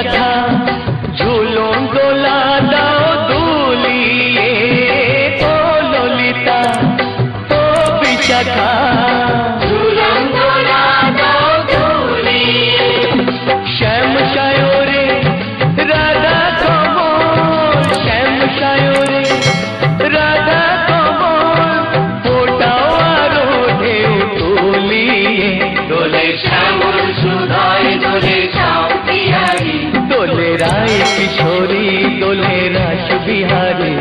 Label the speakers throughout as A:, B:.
A: বিশাখা ঝুলন দোলা দাও দুলিয়ে ও ললিতা ও বিশাখা ঝুলন দোলা দাও দুলিয়ে শ্যাম সায়রে রাধা কমল শ্যাম সায়রে রাধা কমল ফোটাও আরো ঢেউ তুলিয়ে দোলে শ্যামল সুধায় দোলে ছাউটিয়ারি দোলে রায় কিশোরী দোলে রাস বিহারী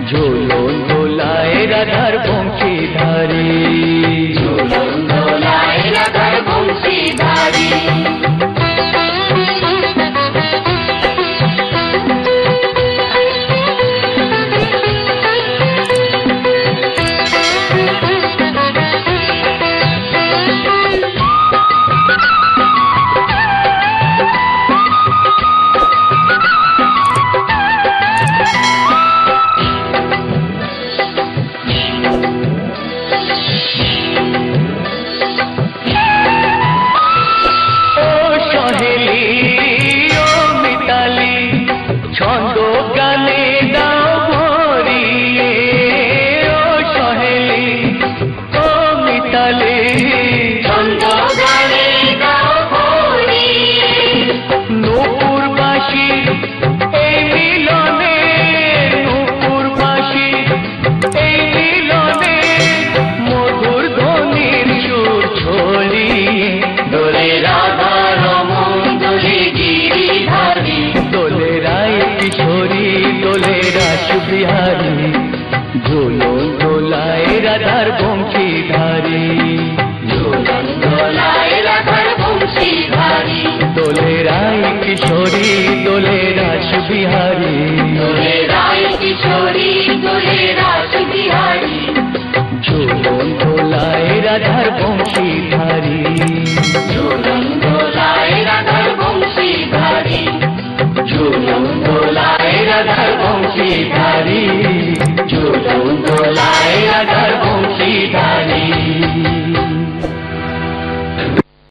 A: ঝোলন দোলায় রাধার বংশীধারী ঝোলন দোলায় রাধার বংশীধারী ছন্দ গানে দাও ভরিয়ে ও সহেলি ও মিতালি ছন্দ গানে দাও ভরিয়ে নূপুরবাসী এই মিলনে নূপুরবাসী এই মিলনে মধুর ধ্বনির সুর ছড়িয়ে দোলে রাধা রমন দোলে গিরিধারী দোলে রায় কিশোরী দোলে রাস বিহারী ঝোলন দোলায় রাধার বংশীধারী।